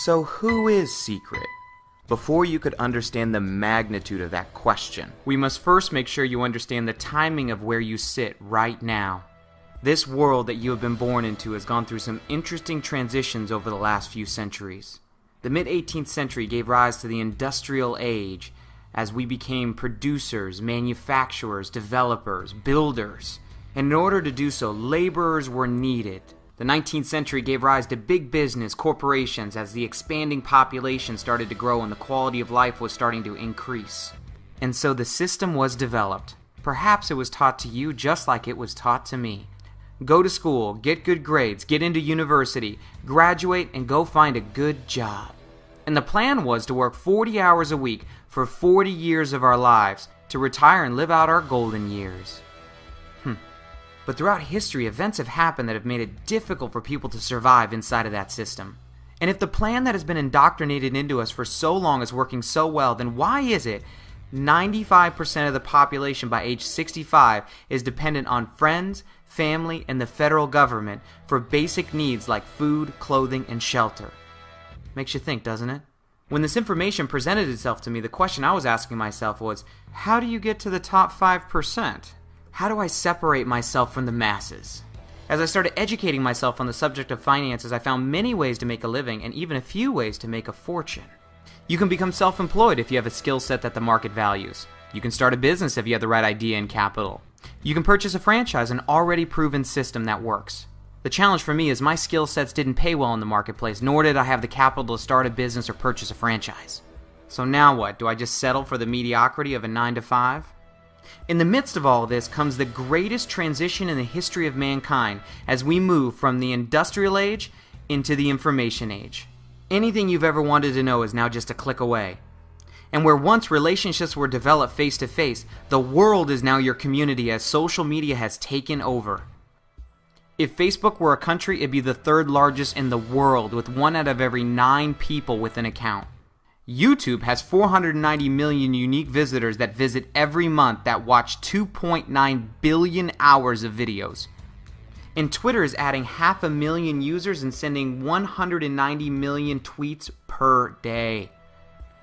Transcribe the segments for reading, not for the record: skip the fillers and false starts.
So who is Seacret? Before you could understand the magnitude of that question, we must first make sure you understand the timing of where you sit right now. This world that you have been born into has gone through some interesting transitions over the last few centuries. The mid-18th century gave rise to the industrial age as we became producers, manufacturers, developers, builders. And in order to do so, laborers were needed. The 19th century gave rise to big business, corporations, as the expanding population started to grow and the quality of life was starting to increase. And so the system was developed. Perhaps it was taught to you just like it was taught to me. Go to school, get good grades, get into university, graduate, and go find a good job. And the plan was to work 40 hours a week for 40 years of our lives, to retire and live out our golden years. But throughout history, events have happened that have made it difficult for people to survive inside of that system. And if the plan that has been indoctrinated into us for so long is working so well, then why is it 95% of the population by age 65 is dependent on friends, family, and the federal government for basic needs like food, clothing, and shelter? Makes you think, doesn't it? When this information presented itself to me, the question I was asking myself was, how do you get to the top 5%? How do I separate myself from the masses? As I started educating myself on the subject of finances, I found many ways to make a living and even a few ways to make a fortune. You can become self-employed if you have a skill set that the market values. You can start a business if you have the right idea and capital. You can purchase a franchise, an already proven system that works. The challenge for me is my skill sets didn't pay well in the marketplace, nor did I have the capital to start a business or purchase a franchise. So now what? Do I just settle for the mediocrity of a 9-to-5? In the midst of all of this comes the greatest transition in the history of mankind as we move from the industrial age into the information age. Anything you've ever wanted to know is now just a click away. And where once relationships were developed face to face, the world is now your community as social media has taken over. If Facebook were a country, it'd be the third largest in the world, with 1 out of every 9 people with an account. YouTube has 490 million unique visitors that visit every month that watch 2.9 billion hours of videos. And Twitter is adding 500,000 users and sending 190 million tweets per day.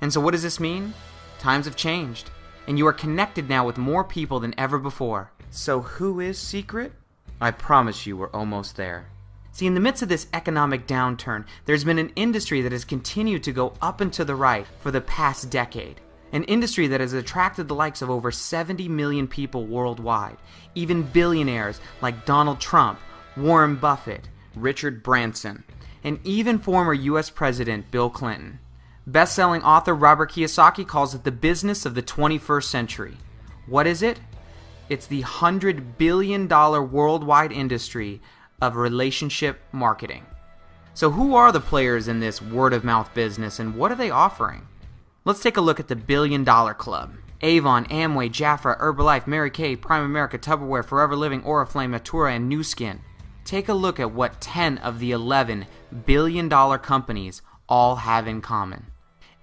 And so what does this mean? Times have changed, and you are connected now with more people than ever before. So who is Seacret? I promise you we're almost there. See, in the midst of this economic downturn, there's been an industry that has continued to go up and to the right for the past decade. An industry that has attracted the likes of over 70 million people worldwide. Even billionaires like Donald Trump, Warren Buffett, Richard Branson, and even former US President Bill Clinton. Best-selling author Robert Kiyosaki calls it the business of the 21st century. What is it? It's the $100 billion worldwide industry of relationship marketing. So who are the players in this word-of-mouth business and what are they offering? Let's take a look at the $1 billion club. Avon, Amway, Jafra, Herbalife, Mary Kay, Prime America, Tupperware, Forever Living, Oriflame, Natura, and Nu Skin. Take a look at what 10 of the 11 billion-dollar companies all have in common.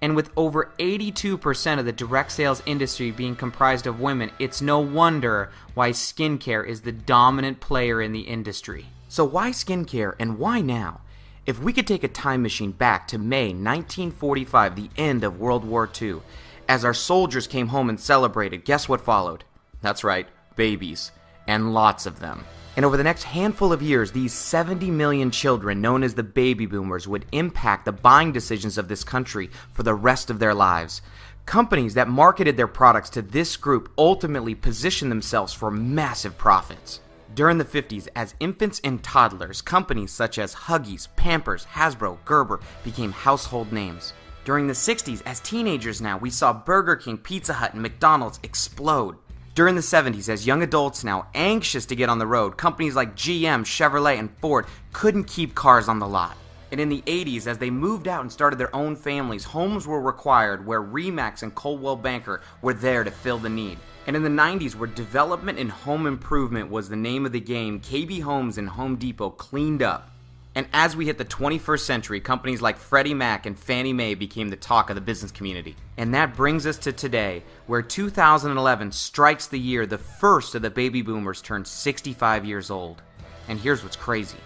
And with over 82% of the direct sales industry being comprised of women, it's no wonder why skincare is the dominant player in the industry. So why skincare and why now? If we could take a time machine back to May 1945, the end of World War II, as our soldiers came home and celebrated, guess what followed? That's right, babies, and lots of them. And over the next handful of years, these 70 million children, known as the baby boomers, would impact the buying decisions of this country for the rest of their lives. Companies that marketed their products to this group ultimately positioned themselves for massive profits. During the 50s, as infants and toddlers, companies such as Huggies, Pampers, Hasbro, Gerber became household names. During the 60s, as teenagers now, we saw Burger King, Pizza Hut, and McDonald's explode. During the 70s, as young adults now, anxious to get on the road, companies like GM, Chevrolet, and Ford couldn't keep cars on the lot. And in the 80s, as they moved out and started their own families, homes were required where Remax and Coldwell Banker were there to fill the need. And in the 90s, where development and home improvement was the name of the game, KB Homes and Home Depot cleaned up. And as we hit the 21st century, companies like Freddie Mac and Fannie Mae became the talk of the business community. And that brings us to today, where 2011 strikes the year the first of the baby boomers turned 65 years old. And here's what's crazy.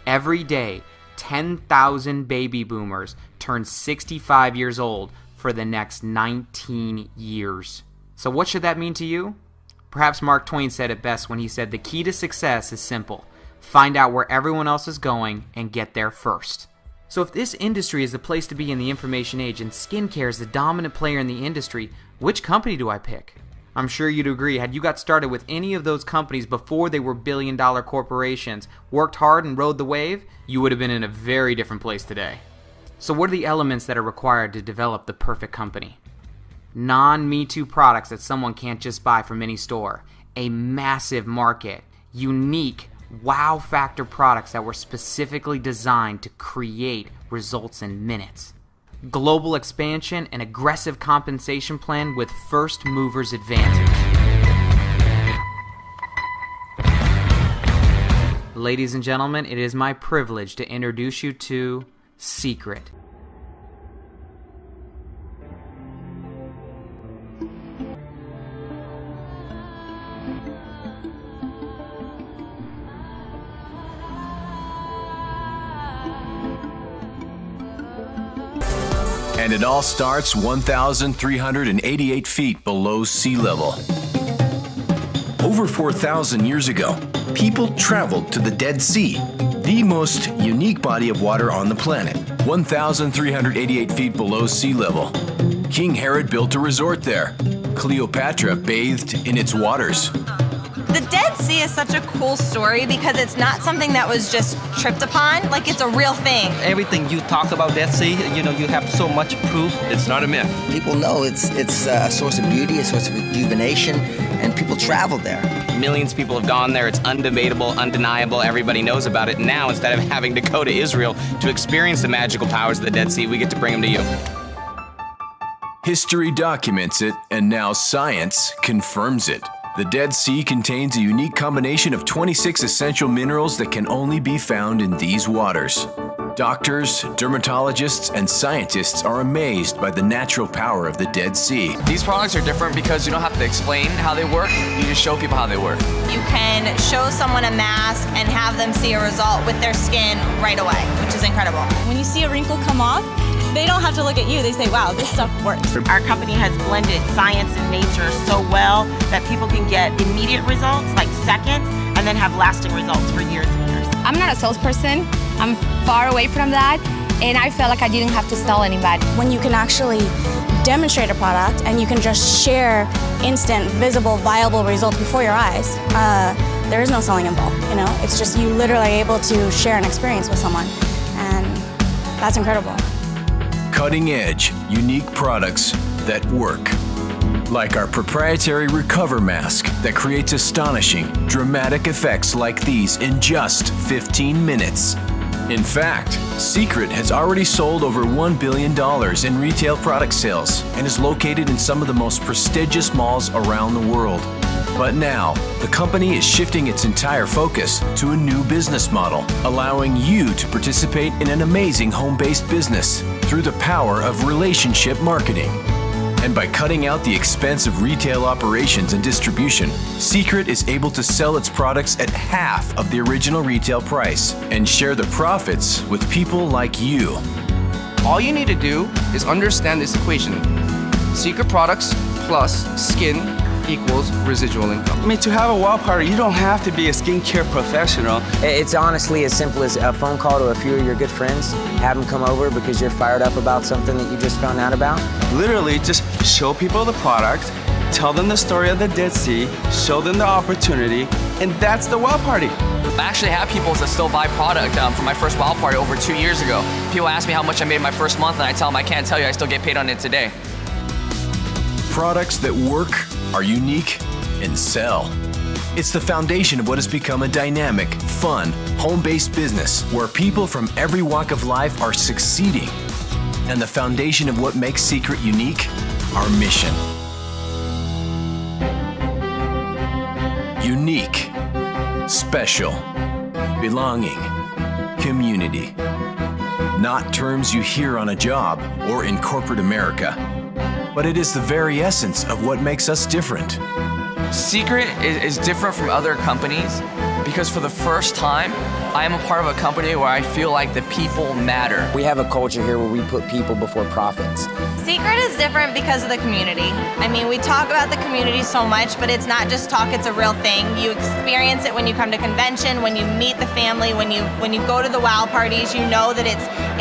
Every day, 10,000 baby boomers turn 65 years old for the next 19 years. So what should that mean to you? Perhaps Mark Twain said it best when he said, "The key to success is simple. Find out where everyone else is going and get there first." So if this industry is the place to be in the information age and skincare is the dominant player in the industry, which company do I pick? I'm sure you'd agree, had you got started with any of those companies before they were billion-dollar corporations, worked hard and rode the wave, you would have been in a very different place today. So what are the elements that are required to develop the perfect company? Non-Me Too products that someone can't just buy from any store. A massive market. Unique, wow factor products that were specifically designed to create results in minutes. Global expansion and aggressive compensation plan with first movers advantage. Ladies and gentlemen, it is my privilege to introduce you to Seacret. And it all starts 1,388 feet below sea level. Over 4,000 years ago, people traveled to the Dead Sea, the most unique body of water on the planet. 1,388 feet below sea level. King Herod built a resort there. Cleopatra bathed in its waters. The Dead Sea is such a cool story because it's not something that was just tripped upon, like it's a real thing. Everything you talk about Dead Sea, you have so much proof. It's not a myth. People know it's a source of beauty, a source of rejuvenation, and people travel there. Millions of people have gone there. It's undebatable, undeniable. Everybody knows about it. Now, instead of having to go to Israel to experience the magical powers of the Dead Sea, we get to bring them to you. History documents it, and now science confirms it. The Dead Sea contains a unique combination of 26 essential minerals that can only be found in these waters. Doctors, dermatologists, and scientists are amazed by the natural power of the Dead Sea. These products are different because you don't have to explain how they work. You just show people how they work. You can show someone a mask and have them see a result with their skin right away, which is incredible. When you see a wrinkle come off, they don't have to look at you. They say, wow, this stuff works. Our company has blended science and nature so well that people can get immediate results, like seconds, and then have lasting results for years and years. I'm not a salesperson. I'm far away from that, and I felt like I didn't have to sell anybody. When you can actually demonstrate a product and you can just share instant, visible, viable results before your eyes, there is no selling involved, It's just you literally able to share an experience with someone, and that's incredible. Cutting-edge, unique products that work. Like our proprietary Recover Mask that creates astonishing, dramatic effects like these in just 15 minutes. In fact, Seacret has already sold over $1 billion in retail product sales and is located in some of the most prestigious malls around the world. But now, the company is shifting its entire focus to a new business model, allowing you to participate in an amazing home-based business through the power of relationship marketing. And by cutting out the expense of retail operations and distribution, Seacret is able to sell its products at half of the original retail price and share the profits with people like you. All you need to do is understand this equation. Seacret products plus skin equals residual income. I mean, to have a wow party, you don't have to be a skincare professional. It's honestly as simple as a phone call to a few of your good friends, have them come over because you're fired up about something that you just found out about. Literally, just show people the product, tell them the story of the Dead Sea, show them the opportunity, and that's the wow party. I actually have people that still buy product from my first wow party over 2 years ago. People ask me how much I made my first month, and I tell them I can't tell you, I still get paid on it today. Products that work, are unique, and sell. It's the foundation of what has become a dynamic, fun, home-based business where people from every walk of life are succeeding. And the foundation of what makes Seacret unique, our mission. Unique, special, belonging, community. Not terms you hear on a job or in corporate America, but it is the very essence of what makes us different. Seacret is different from other companies because for the first time, I am a part of a company where I feel like the people matter. We have a culture here where we put people before profits. Seacret is different because of the community. I mean, we talk about the community so much, but it's not just talk, it's a real thing. You experience it when you come to convention, when you meet the family, when you go to the WOW parties, you know that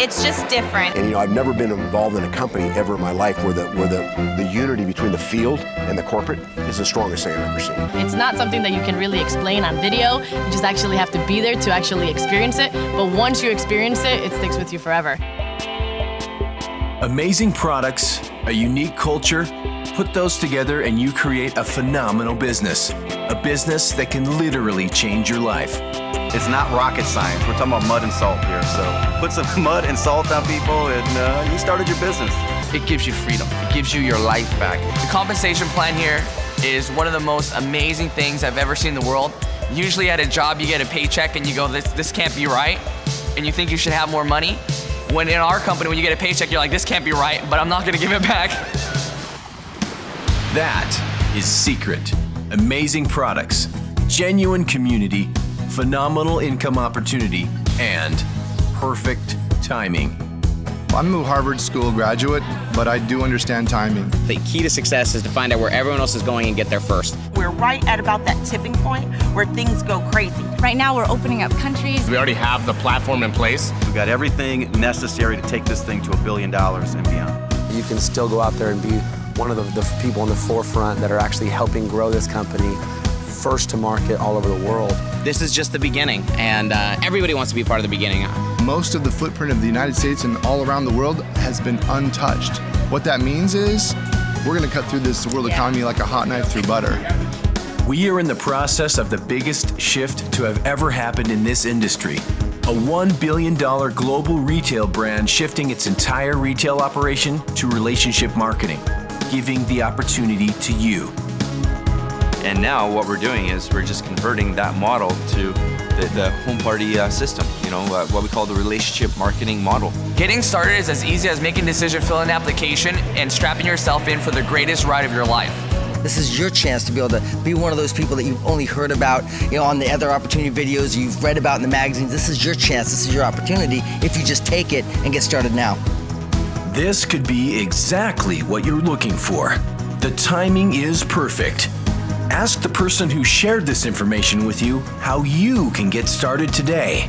it's just different. And I've never been involved in a company ever in my life where the unity between the field and the corporate is the strongest thing I've ever seen. It's not something that you can really explain on video. You just actually have to be there to actually experience it. But once you experience it, it sticks with you forever. Amazing products, a unique culture, put those together and you create a phenomenal business. A business that can literally change your life. It's not rocket science. We're talking about mud and salt here. So put some mud and salt on people and you started your business. It gives you freedom. It gives you your life back. The compensation plan here is one of the most amazing things I've ever seen in the world. Usually at a job you get a paycheck and you go, this can't be right, and you think you should have more money. When in our company, when you get a paycheck, you're like, this can't be right, but I'm not gonna give it back. That is Seacret. Amazing products, genuine community, phenomenal income opportunity, and perfect timing. I'm a Harvard School graduate, but I do understand timing. The key to success is to find out where everyone else is going and get there first. We're right at about that tipping point where things go crazy. Right now we're opening up countries. We already have the platform in place. We've got everything necessary to take this thing to $1 billion and beyond. You can still go out there and be one of the people on the forefront that are actually helping grow this company, first to market all over the world. This is just the beginning, and everybody wants to be part of the beginning. Most of the footprint of the United States and all around the world has been untouched. What that means is we're going to cut through this world economy like a hot knife through butter. We are in the process of the biggest shift to have ever happened in this industry. A $1 billion global retail brand shifting its entire retail operation to relationship marketing, giving the opportunity to you. And now what we're doing is we're just converting that model to the home party system, what we call the relationship marketing model. Getting started is as easy as making a decision, filling an application, and strapping yourself in for the greatest ride of your life. This is your chance to be able to be one of those people that you've only heard about, on the other opportunity videos you've read about in the magazines. This is your chance, this is your opportunity if you just take it and get started now. This could be exactly what you're looking for. The timing is perfect. Ask the person who shared this information with you how you can get started today.